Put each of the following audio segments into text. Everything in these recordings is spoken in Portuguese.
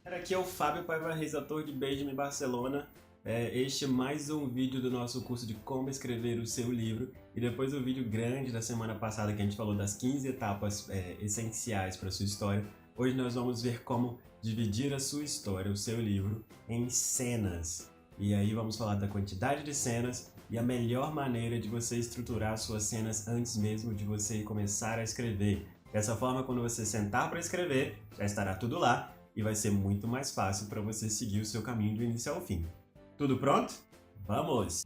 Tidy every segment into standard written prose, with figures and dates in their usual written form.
Aqui é o Fábio Paiva Reis, autor de Benjamin Barcelona. Este é mais um vídeo do nosso curso de como escrever o seu livro. E depois do vídeo grande da semana passada que a gente falou das 15 etapas essenciais para a sua história, hoje nós vamos ver como dividir a sua história, o seu livro, em cenas. E aí vamos falar da quantidade de cenas e a melhor maneira de você estruturar suas cenas antes mesmo de você começar a escrever. Dessa forma, quando você sentar para escrever, já estará tudo lá e vai ser muito mais fácil para você seguir o seu caminho do início ao fim. Tudo pronto? Vamos!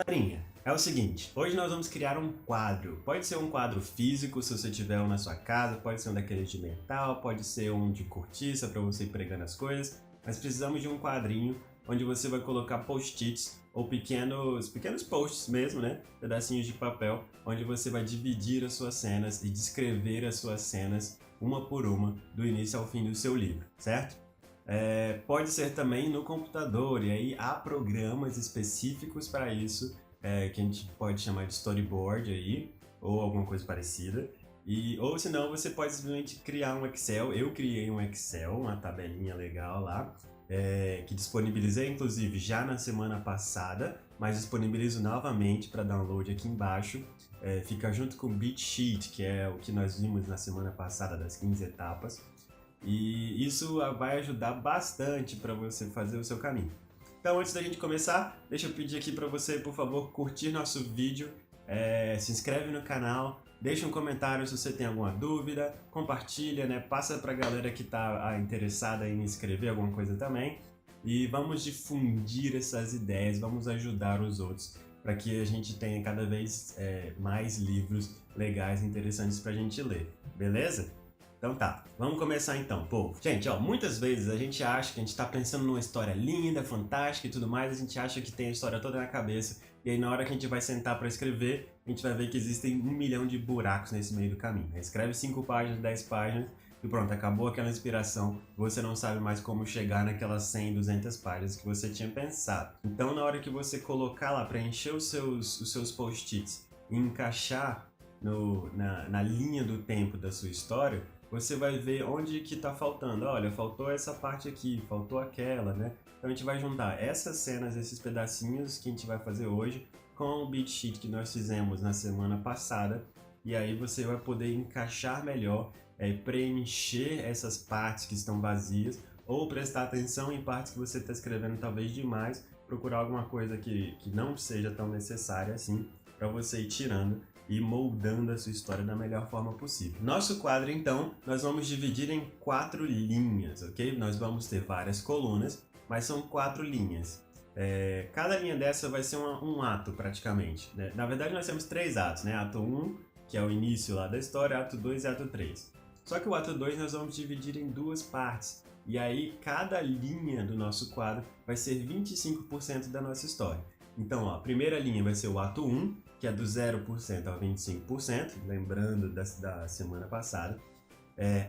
Galerinha, é o seguinte, hoje nós vamos criar um quadro. Pode ser um quadro físico, se você tiver um na sua casa, pode ser um daqueles de metal, pode ser um de cortiça para você ir pregando as coisas, mas precisamos de um quadrinho onde você vai colocar post-its ou pequenos posts mesmo, né? Pedacinhos de papel, onde você vai dividir as suas cenas e descrever as suas cenas uma por uma, do início ao fim do seu livro, certo? Pode ser também no computador, e aí há programas específicos para isso, que a gente pode chamar de storyboard aí, ou alguma coisa parecida. Ou senão você pode simplesmente criar um Excel. Eu criei um Excel, uma tabelinha legal lá, que disponibilizei inclusive já na semana passada, mas disponibilizo novamente para download aqui embaixo. Fica junto com o Beat Sheet, que é o que nós vimos na semana passada das 15 etapas. E isso vai ajudar bastante para você fazer o seu caminho. Então, antes da gente começar, deixa eu pedir aqui para você, por favor, curtir nosso vídeo, se inscreve no canal, deixa um comentário se você tem alguma dúvida, compartilha, né? Passa para a galera que está interessada em escrever alguma coisa também. E vamos difundir essas ideias, vamos ajudar os outros para que a gente tenha cada vez mais livros legais e interessantes para a gente ler, beleza? Então tá, vamos começar então, povo. Gente, ó, muitas vezes a gente acha que a gente tá pensando numa história linda, fantástica e tudo mais, a gente acha que tem a história toda na cabeça, e aí na hora que a gente vai sentar para escrever, a gente vai ver que existem 1 milhão de buracos nesse meio do caminho. Escreve 5 páginas, 10 páginas, e pronto, acabou aquela inspiração, você não sabe mais como chegar naquelas 100, 200 páginas que você tinha pensado. Então na hora que você colocar lá, preencher os seus post-its e encaixar na linha do tempo da sua história, você vai ver onde que tá faltando. Olha, faltou essa parte aqui, faltou aquela, né? Então a gente vai juntar essas cenas, esses pedacinhos que a gente vai fazer hoje com o beat sheet que nós fizemos na semana passada, e aí você vai poder encaixar melhor, preencher essas partes que estão vazias, ou prestar atenção em partes que você está escrevendo talvez demais, procurar alguma coisa que não seja tão necessária assim, para você ir tirando e moldando a sua história da melhor forma possível. Nosso quadro, então, nós vamos dividir em 4 linhas, ok? Nós vamos ter várias colunas, mas são 4 linhas. Cada linha dessa vai ser um ato, praticamente, né? Na verdade, nós temos 3 atos, né? Ato 1, que é o início lá da história, ato 2 e ato 3. Só que o ato 2 nós vamos dividir em 2 partes, e aí cada linha do nosso quadro vai ser 25% da nossa história. Então, ó, a primeira linha vai ser o ato 1, que é do 0% ao 25%, lembrando da semana passada.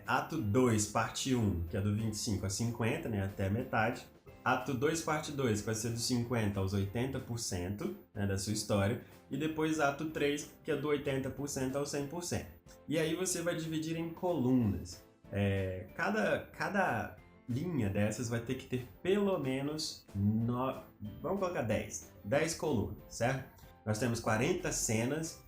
Ato 2, parte 1, que é do 25 a 50%, né, até metade. Ato 2, parte 2, que vai ser do 50 aos 80%, né, da sua história. E depois ato 3, que é do 80% ao 100%. E aí você vai dividir em colunas. Cada linha dessas vai ter que ter pelo menos, vamos colocar 10 colunas, certo? Nós temos 40 cenas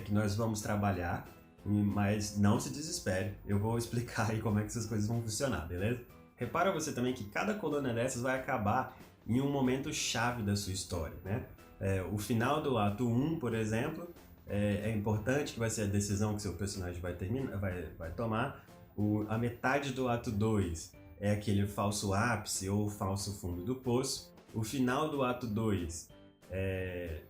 que nós vamos trabalhar, mas não se desespere, eu vou explicar aí como é que essas coisas vão funcionar, beleza? Repara você também que cada coluna dessas vai acabar em um momento chave da sua história, né? O final do ato 1, por exemplo, é importante, que vai ser a decisão que seu personagem vai tomar. A metade do ato 2 é aquele falso ápice ou falso fundo do poço. O final do ato 2 é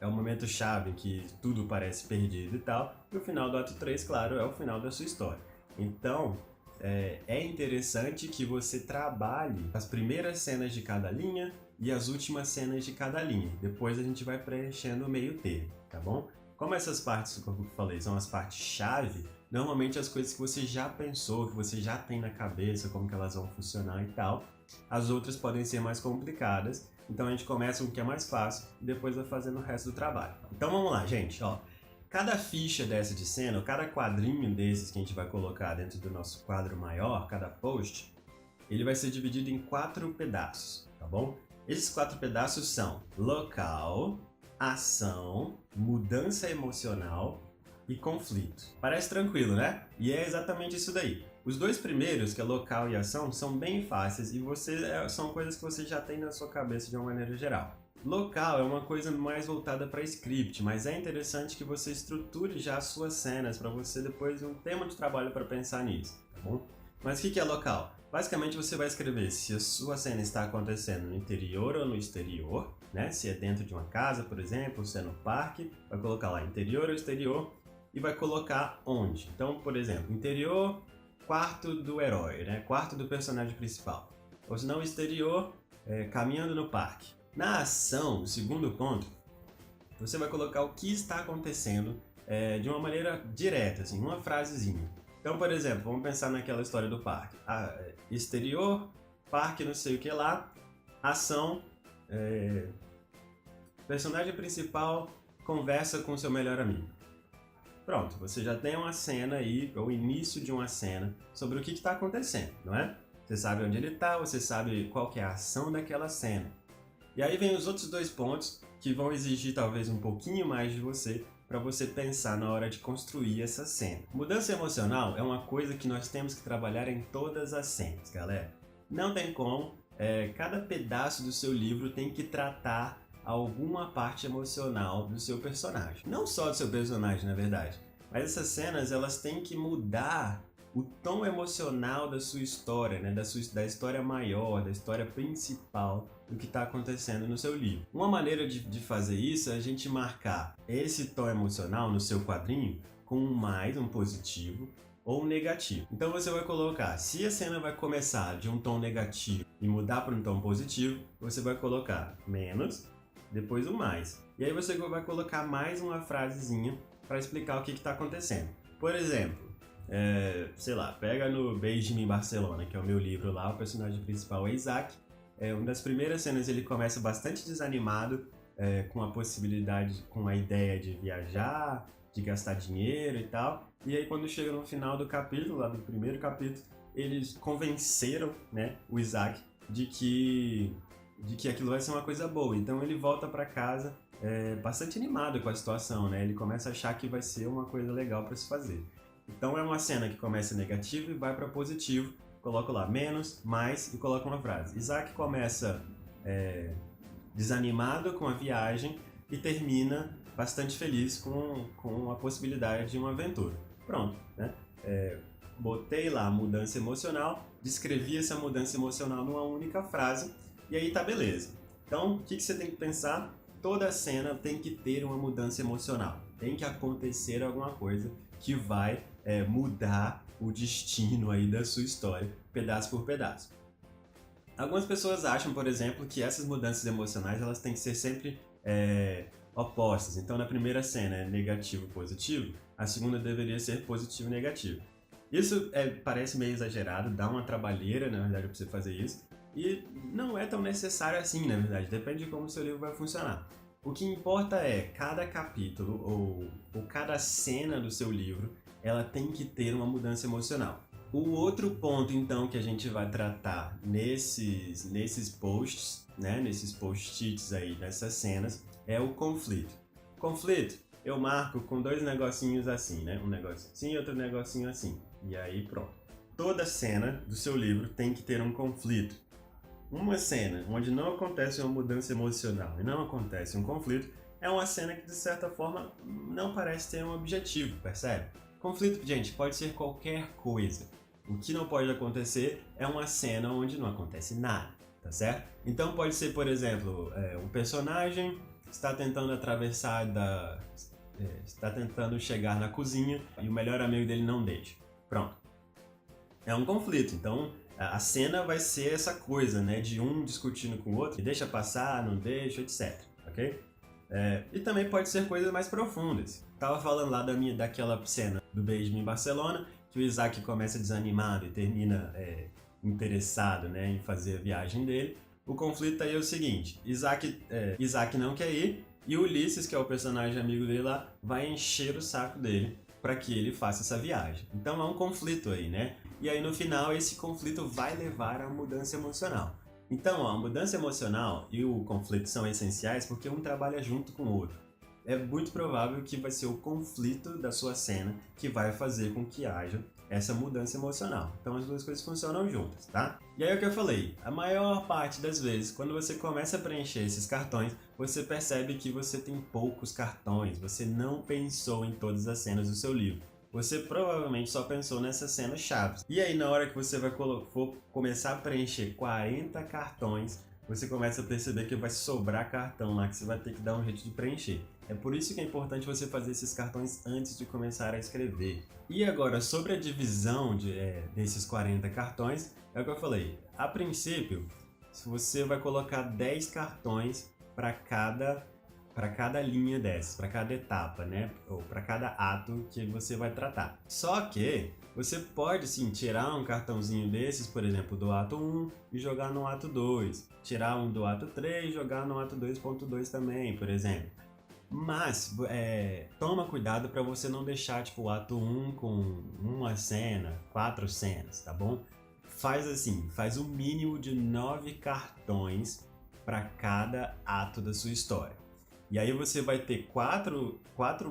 o momento chave em que tudo parece perdido e tal. E o final do ato 3, claro, é o final da sua história. Então, é interessante que você trabalhe as primeiras cenas de cada linha e as últimas cenas de cada linha. Depois a gente vai preenchendo o meio termo, tá bom? Como essas partes, como eu falei, são as partes-chave, normalmente as coisas que você já pensou, que você já tem na cabeça, como que elas vão funcionar e tal. As outras podem ser mais complicadas, Então a gente começa com o que é mais fácil e depois vai fazendo o resto do trabalho. Então vamos lá, gente, ó. Cada ficha dessa de cena, ou cada quadrinho desses que a gente vai colocar dentro do nosso quadro maior, cada post, ele vai ser dividido em 4 pedaços, tá bom? Esses 4 pedaços são local, ação, mudança emocional e conflito. Parece tranquilo, né? E é exatamente isso daí. Os 2 primeiros, que é local e ação, são bem fáceis e são coisas que você já tem na sua cabeça de uma maneira geral. Local é uma coisa mais voltada para script, mas é interessante que você estruture já as suas cenas para você depois um tema de trabalho para pensar nisso, tá bom? Mas o que é local? Basicamente você vai escrever se a sua cena está acontecendo no interior ou no exterior, né? Se é dentro de uma casa, por exemplo, se é no parque, vai colocar lá interior ou exterior e vai colocar onde. Então, por exemplo, interior, quarto do herói, né? Quarto do personagem principal. Ou se não, exterior, caminhando no parque. Na ação, o segundo ponto, você vai colocar o que está acontecendo de uma maneira direta, assim, uma frasezinha. Então, por exemplo, vamos pensar naquela história do parque. Exterior, parque não sei o que lá, ação, personagem principal conversa com seu melhor amigo. Pronto, você já tem uma cena aí, o início de uma cena, sobre o que está acontecendo, não é? Você sabe onde ele está, você sabe qual que é a ação daquela cena. E aí vem os outros 2 pontos que vão exigir talvez um pouquinho mais de você para você pensar na hora de construir essa cena. Mudança emocional é uma coisa que nós temos que trabalhar em todas as cenas, galera. Não tem como, cada pedaço do seu livro tem que tratar alguma parte emocional do seu personagem. Não só do seu personagem, na verdade, mas essas cenas elas têm que mudar o tom emocional da sua história, né? Da história maior, da história principal do que está acontecendo no seu livro. Uma maneira de fazer isso é a gente marcar esse tom emocional no seu quadrinho com um mais, um positivo, ou um negativo. Então você vai colocar, se a cena vai começar de um tom negativo e mudar para um tom positivo, você vai colocar menos, depois o mais. E aí você vai colocar mais uma frasezinha para explicar o que está acontecendo. Por exemplo, sei lá, pega no Beijing em Barcelona, que é o meu livro lá, o personagem principal é Isaac. Uma das primeiras cenas ele começa bastante desanimado, com a possibilidade, com a ideia de viajar, de gastar dinheiro e tal. E aí quando chega no final do capítulo, lá do primeiro capítulo, eles convenceram, né, o Isaac de que aquilo vai ser uma coisa boa. Então ele volta para casa bastante animado com a situação, né? Ele começa a achar que vai ser uma coisa legal para se fazer. Então é uma cena que começa negativo e vai para positivo. Coloco lá menos, mais e coloco uma frase. Isaac começa desanimado com a viagem e termina bastante feliz com a possibilidade de uma aventura. Pronto, né? Botei lá mudança emocional, descrevi essa mudança emocional numa única frase e aí tá beleza. Então, o que você tem que pensar? Toda cena tem que ter uma mudança emocional. Tem que acontecer alguma coisa que vai mudar o destino aí da sua história, pedaço por pedaço. Algumas pessoas acham, por exemplo, que essas mudanças emocionais elas têm que ser sempre opostas. Então, na primeira cena é negativo positivo, a segunda deveria ser positivo negativo. Isso parece meio exagerado, dá uma trabalheira, na verdade, para você fazer isso. E não é tão necessário assim, na verdade, depende de como o seu livro vai funcionar. O que importa é cada capítulo ou cada cena do seu livro, ela tem que ter uma mudança emocional. O outro ponto, então, que a gente vai tratar nesses posts, né, nesses post-its aí, nessas cenas, é o conflito. Conflito, eu marco com 2 negocinhos assim, né? Um negocinho assim e outro negocinho assim. E aí, pronto. Toda cena do seu livro tem que ter um conflito. Uma cena onde não acontece uma mudança emocional e não acontece um conflito é uma cena que, de certa forma, não parece ter um objetivo, percebe? Conflito, gente, pode ser qualquer coisa. O que não pode acontecer é uma cena onde não acontece nada, tá certo? Então pode ser, por exemplo, um personagem está tentando está tentando chegar na cozinha e o melhor amigo dele não deixa. Pronto. É um conflito, então a cena vai ser essa coisa, né, de um discutindo com o outro, deixa passar, não deixa, etc, ok? E também pode ser coisas mais profundas. Tava falando lá daquela cena do Beijing em Barcelona, que o Isaac começa desanimado e termina interessado, né, em fazer a viagem dele. O conflito aí é o seguinte, Isaac não quer ir, e Ulisses, que é o personagem amigo dele lá, vai encher o saco dele para que ele faça essa viagem. Então é um conflito aí, né? E aí no final esse conflito vai levar à mudança emocional. Então, ó, a mudança emocional e o conflito são essenciais porque um trabalha junto com o outro. É muito provável que vai ser o conflito da sua cena que vai fazer com que haja essa mudança emocional. Então as duas coisas funcionam juntas, tá? E aí é o que eu falei, a maior parte das vezes, quando você começa a preencher esses cartões, você percebe que você tem poucos cartões, você não pensou em todas as cenas do seu livro. Você provavelmente só pensou nessas cenas chaves. E aí na hora que você for começar a preencher 40 cartões, você começa a perceber que vai sobrar cartão lá que você vai ter que dar um jeito de preencher. É por isso que é importante você fazer esses cartões antes de começar a escrever. E agora, sobre a divisão desses 40 cartões, é o que eu falei. A princípio, você vai colocar 10 cartões para cada linha dessas, para cada etapa, né? Ou para cada ato que você vai tratar. Só que você pode sim tirar um cartãozinho desses, por exemplo, do ato 1 e jogar no ato 2. Tirar um do ato 3 e jogar no ato 2.2 também, por exemplo. Mas toma cuidado para você não deixar tipo o ato 1 com uma cena, 4 cenas, tá bom? Faz assim, faz o mínimo de 9 cartões para cada ato da sua história. E aí você vai ter quatro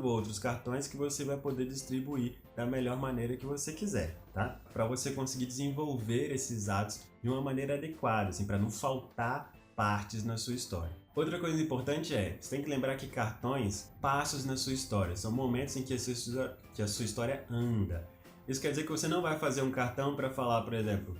outros cartões que você vai poder distribuir da melhor maneira que você quiser, tá? Para você conseguir desenvolver esses atos de uma maneira adequada, assim, para não faltar partes na sua história. Outra coisa importante você tem que lembrar que cartões, passos na sua história, são momentos em que a sua história anda. Isso quer dizer que você não vai fazer um cartão para falar, por exemplo,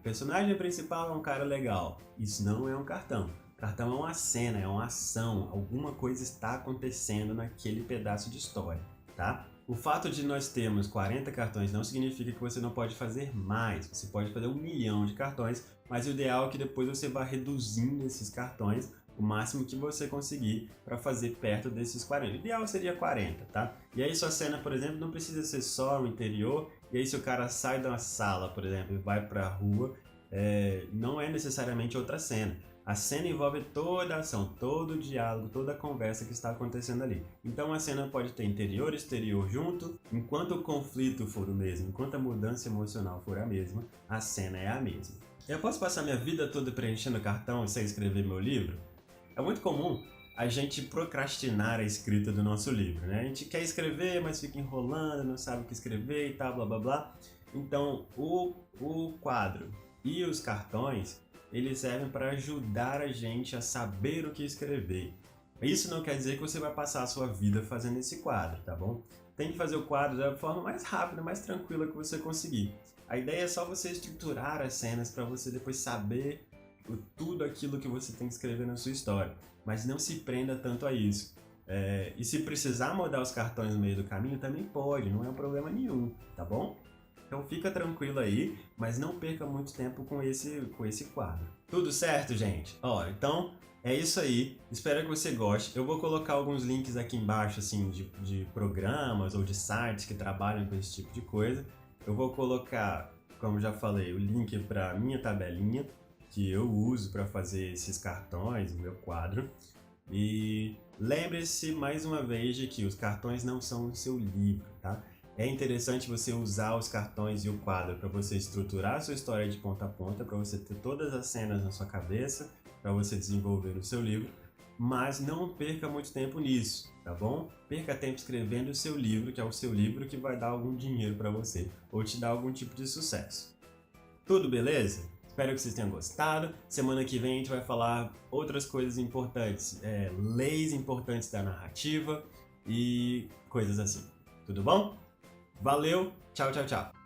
personagem principal é um cara legal. Isso não é um cartão. Cartão é uma cena, é uma ação, alguma coisa está acontecendo naquele pedaço de história, tá? O fato de nós termos 40 cartões não significa que você não pode fazer mais. Você pode fazer 1 milhão de cartões, mas o ideal é que depois você vá reduzindo esses cartões o máximo que você conseguir para fazer perto desses 40. O ideal seria 40, tá? E aí sua cena, por exemplo, não precisa ser só o interior, e aí se o cara sai da sala, por exemplo, e vai para a rua, não é necessariamente outra cena. A cena envolve toda a ação, todo o diálogo, toda a conversa que está acontecendo ali. Então a cena pode ter interior e exterior junto, enquanto o conflito for o mesmo, enquanto a mudança emocional for a mesma, a cena é a mesma. Eu posso passar minha vida toda preenchendo cartão sem escrever meu livro? É muito comum a gente procrastinar a escrita do nosso livro, né? A gente quer escrever, mas fica enrolando, não sabe o que escrever e tal, blá blá blá. Então o quadro e os cartões, eles servem para ajudar a gente a saber o que escrever. Isso não quer dizer que você vai passar a sua vida fazendo esse quadro, tá bom? Tem que fazer o quadro da forma mais rápida, mais tranquila que você conseguir. A ideia é só você estruturar as cenas para você depois saber tudo aquilo que você tem que escrever na sua história. Mas não se prenda tanto a isso. E se precisar mudar os cartões no meio do caminho, também pode, não é um problema nenhum, tá bom? Então fica tranquilo aí, mas não perca muito tempo com esse quadro. Tudo certo, gente? Então é isso aí. Espero que você goste. Eu vou colocar alguns links aqui embaixo, assim, de programas ou de sites que trabalham com esse tipo de coisa. Eu vou colocar, como já falei, o link para minha tabelinha, que eu uso para fazer esses cartões, o meu quadro. E lembre-se mais uma vez de que os cartões não são o seu livro, tá? É interessante você usar os cartões e o quadro para você estruturar a sua história de ponta a ponta, para você ter todas as cenas na sua cabeça, para você desenvolver o seu livro, mas não perca muito tempo nisso, tá bom? Perca tempo escrevendo o seu livro, que é o seu livro que vai dar algum dinheiro para você, ou te dar algum tipo de sucesso. Tudo beleza? Espero que vocês tenham gostado. Semana que vem a gente vai falar outras coisas importantes, leis importantes da narrativa e coisas assim. Tudo bom? Valeu, tchau, tchau, tchau.